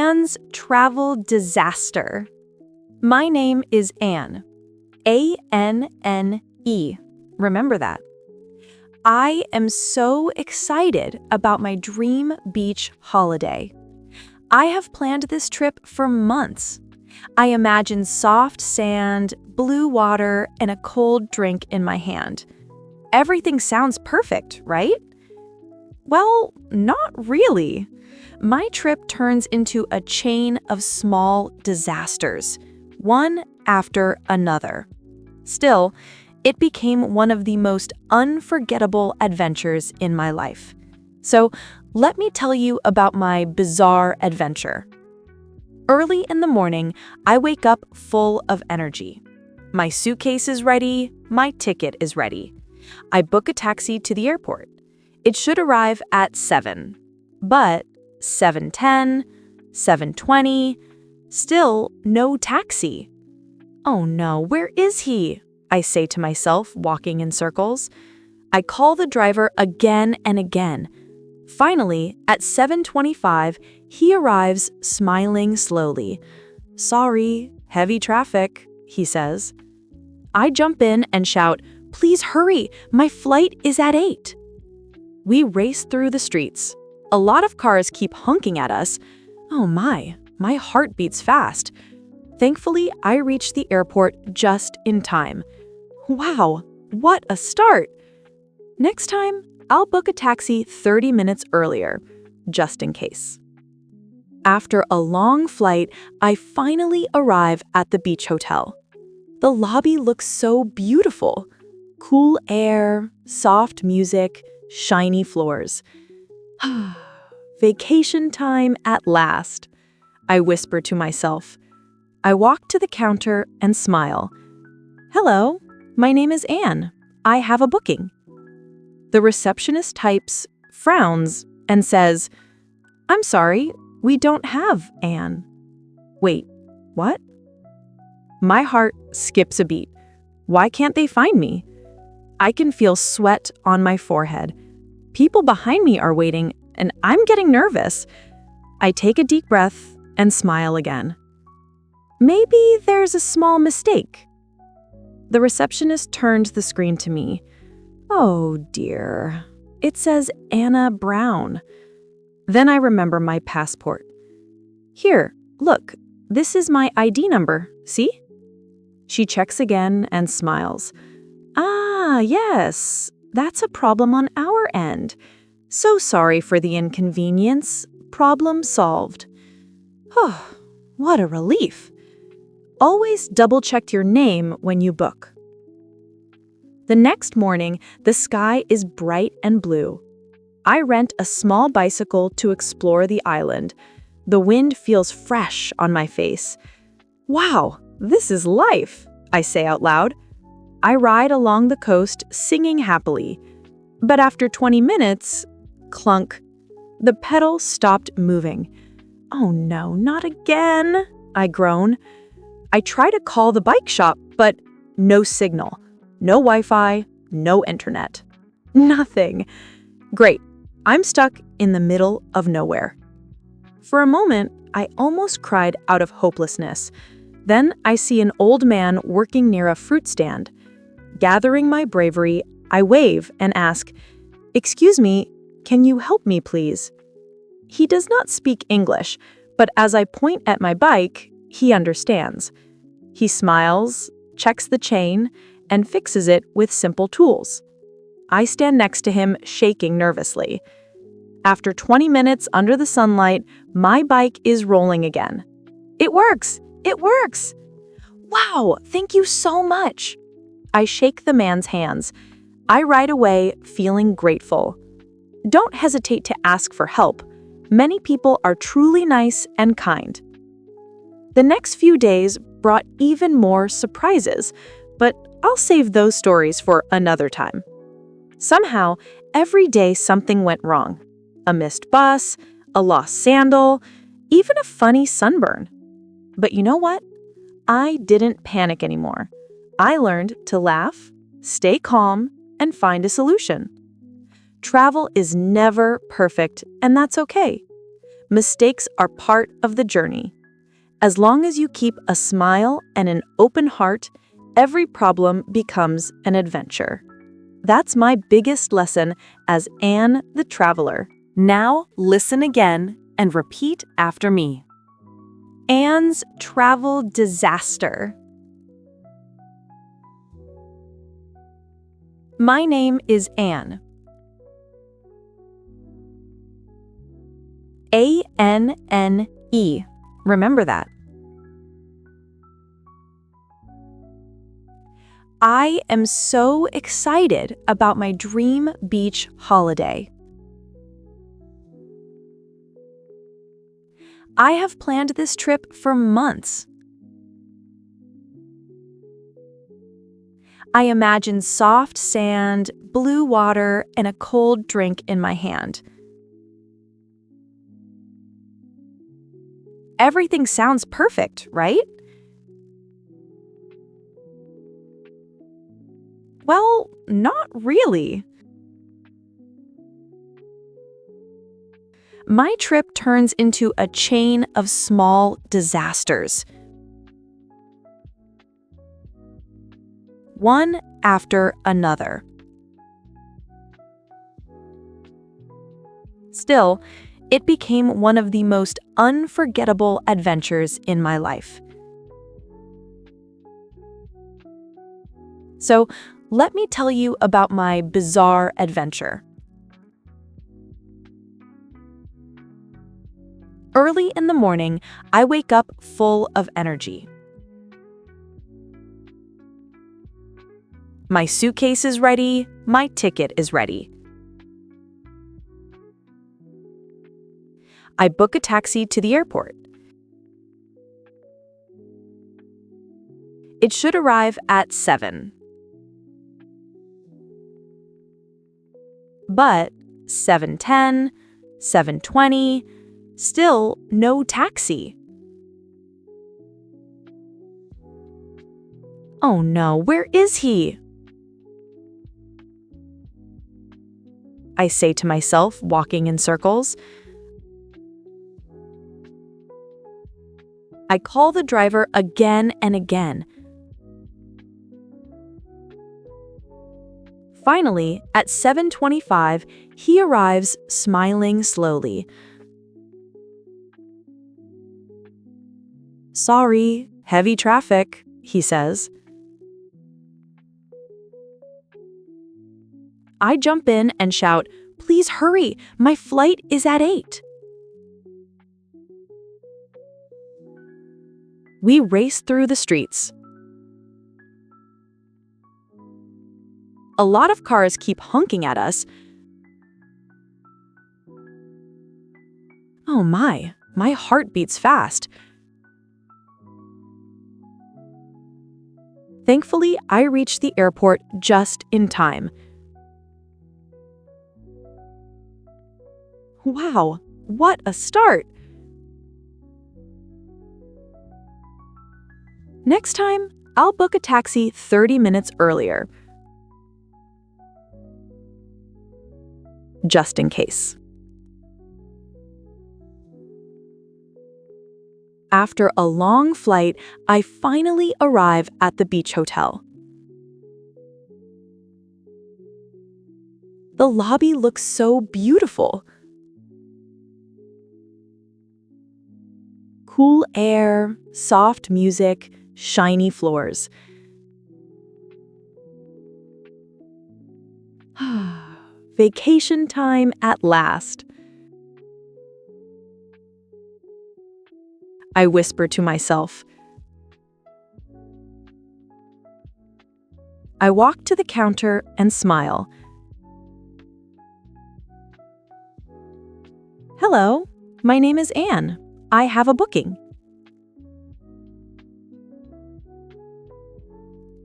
Anne's Travel Disaster. My name is Anne. A-N-N-E. Remember that. I am so excited about my dream beach holiday. I have planned this trip for months. I imagine soft sand, blue water, and a cold drink in my hand. Everything sounds perfect, right? Well, not really. My trip turns into a chain of small disasters, one after another. Still, it became one of the most unforgettable adventures in my life. So, let me tell you about my bizarre adventure. Early in the morning, I wake up full of energy. My suitcase is ready, my ticket is ready. I book a taxi to the airport. It should arrive at 7, but 7:10, 7:20, still no taxi. Oh no, where is he? I say to myself, walking in circles. I call the driver again and again. Finally, at 7:25, he arrives smiling slowly. "Sorry, heavy traffic," he says. I jump in and shout, "Please hurry, my flight is at 8. We race through the streets. A lot of cars keep honking at us. Oh my heart beats fast. Thankfully, I reach the airport just in time. Wow, what a start! Next time, I'll book a taxi 30 minutes earlier, just in case. After a long flight, I finally arrive at the beach hotel. The lobby looks so beautiful. Cool air, soft music, shiny floors. Vacation time at last, I whisper to myself. I walk to the counter and smile. "Hello, my name is Anne. I have a booking." The receptionist types, frowns, and says, "I'm sorry, we don't have Anne." Wait, what? My heart skips a beat. Why can't they find me? I can feel sweat on my forehead. People behind me are waiting, and I'm getting nervous. I take a deep breath and smile again. Maybe there's a small mistake. The receptionist turns the screen to me. Oh dear. It says Anna Brown. Then I remember my passport. Here, look, this is my ID number, see? She checks again and smiles. Ah, yes, that's a problem on our end. So sorry for the inconvenience. Problem solved. Oh, what a relief. Always double-check your name when you book. The next morning, the sky is bright and blue. I rent a small bicycle to explore the island. The wind feels fresh on my face. Wow, this is life, I say out loud. I ride along the coast singing happily. But after 20 minutes, clunk, the pedal stopped moving. Oh no, not again, I groan. I try to call the bike shop, but no signal. No Wi-Fi, no internet. Nothing. Great, I'm stuck in the middle of nowhere. For a moment, I almost cried out of hopelessness. Then I see an old man working near a fruit stand. Gathering my bravery, I wave and ask, "Excuse me, can you help me, please?" He does not speak English, but as I point at my bike, he understands. He smiles, checks the chain, and fixes it with simple tools. I stand next to him, shaking nervously. After 20 minutes under the sunlight, my bike is rolling again. It works! It works! Wow, thank you so much! I shake the man's hands. I ride away, feeling grateful. Don't hesitate to ask for help. Many people are truly nice and kind. The next few days brought even more surprises, but I'll save those stories for another time. Somehow, every day something went wrong. A missed bus, a lost sandal, even a funny sunburn. But you know what? I didn't panic anymore. I learned to laugh, stay calm, and find a solution. Travel is never perfect, and that's okay. Mistakes are part of the journey. As long as you keep a smile and an open heart, every problem becomes an adventure. That's my biggest lesson as Anne the Traveler. Now listen again and repeat after me. Anne's travel disaster. My name is Anne. A-N-N-E. Remember that. I am so excited about my dream beach holiday. I have planned this trip for months. I imagine soft sand, blue water, and a cold drink in my hand. Everything sounds perfect, right? Well, not really. My trip turns into a chain of small disasters. One after another. Still, it became one of the most unforgettable adventures in my life. So, let me tell you about my bizarre adventure. Early in the morning, I wake up full of energy. My suitcase is ready, my ticket is ready. I book a taxi to the airport. It should arrive at 7. But 7:10, 7:20, still no taxi. Oh no, where is he? I say to myself, walking in circles. I call the driver again and again. Finally, at 7:25, he arrives, smiling slowly. "Sorry, heavy traffic," he says. I jump in and shout, "Please hurry, my flight is at 8." We race through the streets. A lot of cars keep honking at us. Oh my heart beats fast. Thankfully, I reach the airport just in time. Wow, what a start! Next time, I'll book a taxi 30 minutes earlier. Just in case. After a long flight, I finally arrive at the beach hotel. The lobby looks so beautiful. Cool air, soft music, shiny floors. Vacation time at last. I whisper to myself. I walk to the counter and smile. Hello, my name is Anne. I have a booking.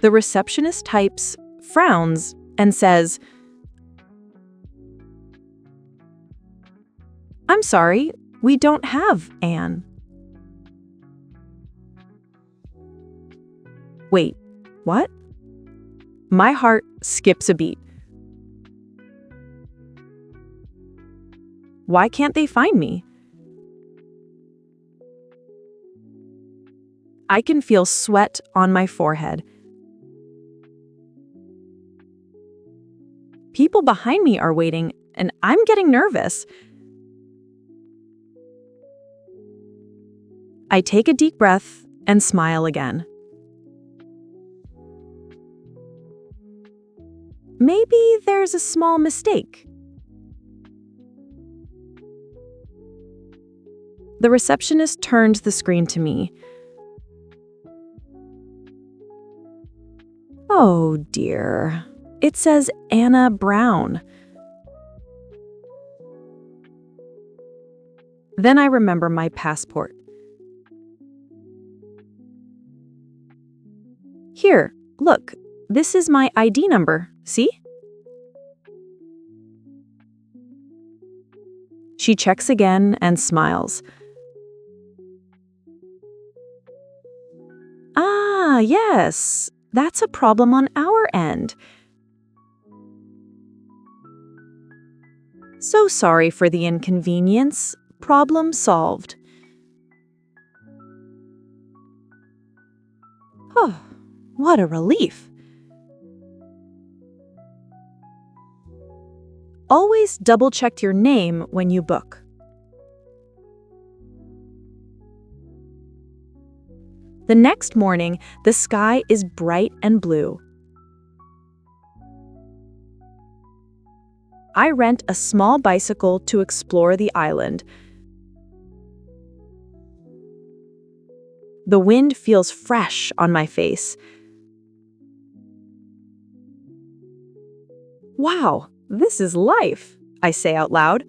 The receptionist types, frowns, and says, "I'm sorry, we don't have Anne." Wait, what? My heart skips a beat. Why can't they find me? I can feel sweat on my forehead. People behind me are waiting, and I'm getting nervous. I take a deep breath and smile again. Maybe there's a small mistake. The receptionist turned the screen to me. Oh dear. It says Anna Brown. Then I remember my passport. Here, look, this is my ID number, see? She checks again and smiles. Ah, yes, that's a problem on our end. So sorry for the inconvenience. Problem solved. Oh, what a relief. Always double-check your name when you book. The next morning, the sky is bright and blue. I rent a small bicycle to explore the island. The wind feels fresh on my face. Wow, this is life, I say out loud.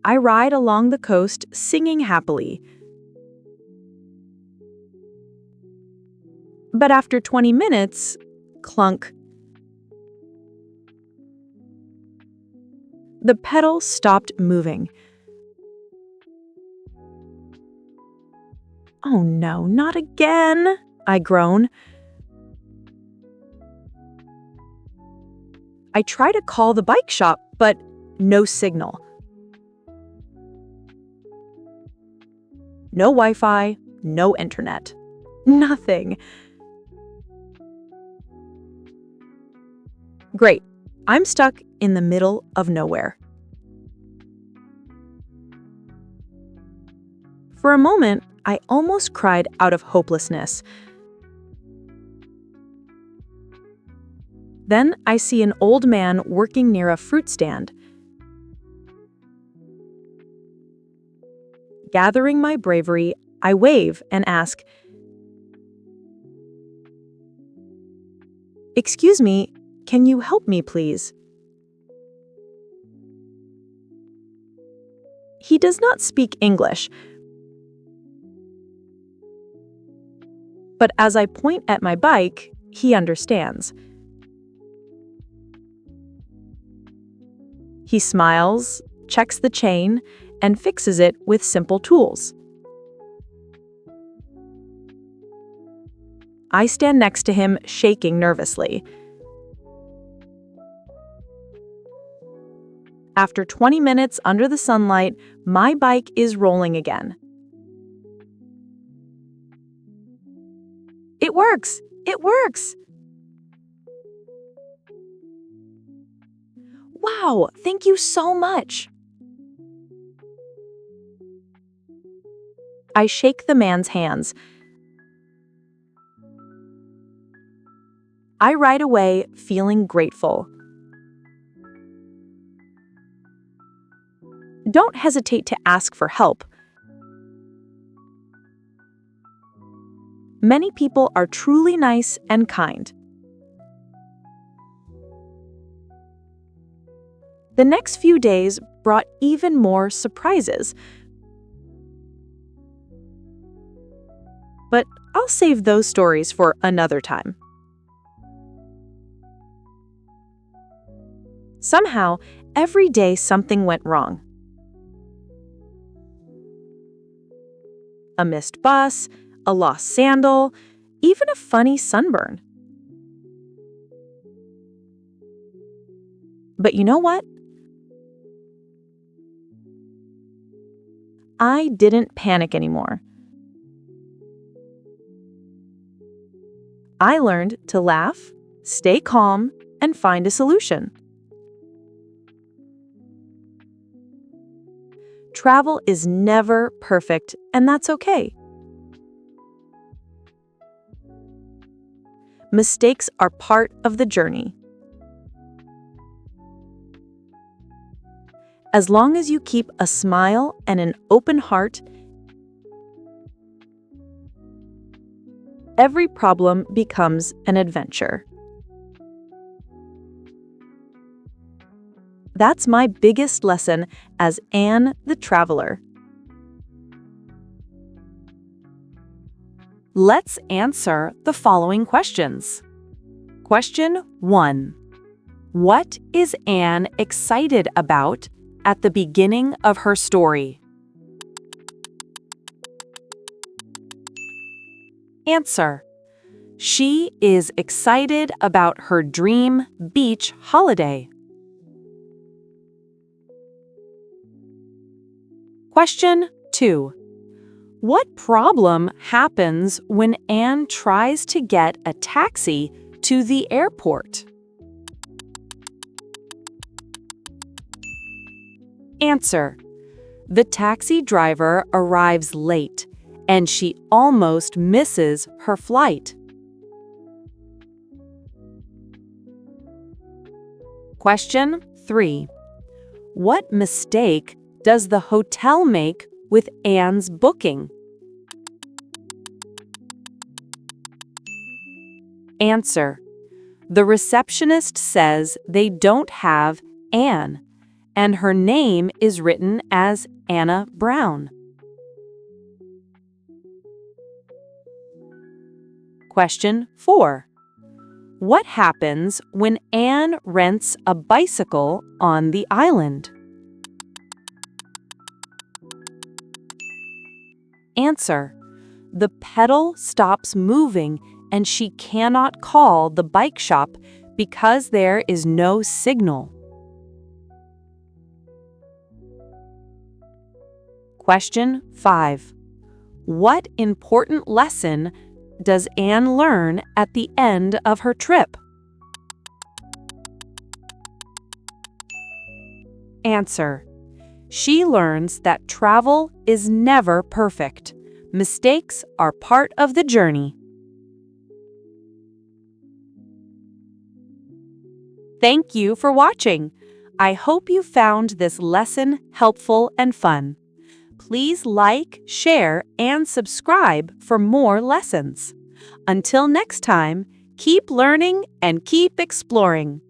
I ride along the coast singing happily. But after 20 minutes, clunk. The pedal stopped moving. Oh no, not again, I groan. I try to call the bike shop, but no signal. No Wi-Fi, no internet. Nothing. Great. I'm stuck in the middle of nowhere. For a moment, I almost cried out of hopelessness. Then I see an old man working near a fruit stand. Gathering my bravery, I wave and ask, "Excuse me, can you help me, please?" He does not speak English, but as I point at my bike, he understands. He smiles, checks the chain, and fixes it with simple tools. I stand next to him, shaking nervously. After 20 minutes under the sunlight, my bike is rolling again. It works! It works! Wow, thank you so much! I shake the man's hands. I ride away, feeling grateful. Don't hesitate to ask for help. Many people are truly nice and kind. The next few days brought even more surprises. But I'll save those stories for another time. Somehow, every day something went wrong. A missed bus, a lost sandal, even a funny sunburn. But you know what? I didn't panic anymore. I learned to laugh, stay calm, and find a solution. Travel is never perfect, and that's okay. Mistakes are part of the journey. As long as you keep a smile and an open heart, every problem becomes an adventure. That's my biggest lesson as Anne the Traveler. Let's answer the following questions. Question 1. What is Anne excited about at the beginning of her story? Answer. She is excited about her dream beach holiday. Question 2. What problem happens when Anne tries to get a taxi to the airport? Answer. The taxi driver arrives late, and she almost misses her flight. Question 3. What mistake does the hotel make with Anne's booking? Answer. The receptionist says they don't have Anne, and her name is written as Anna Brown. Question 4. What happens when Anne rents a bicycle on the island? Answer. The pedal stops moving and she cannot call the bike shop because there is no signal. Question 5. What important lesson does Anne learn at the end of her trip? Answer. She learns that travel is never perfect. Mistakes are part of the journey. Thank you for watching. I hope you found this lesson helpful and fun. Please like, share, and subscribe for more lessons. Until next time, keep learning and keep exploring.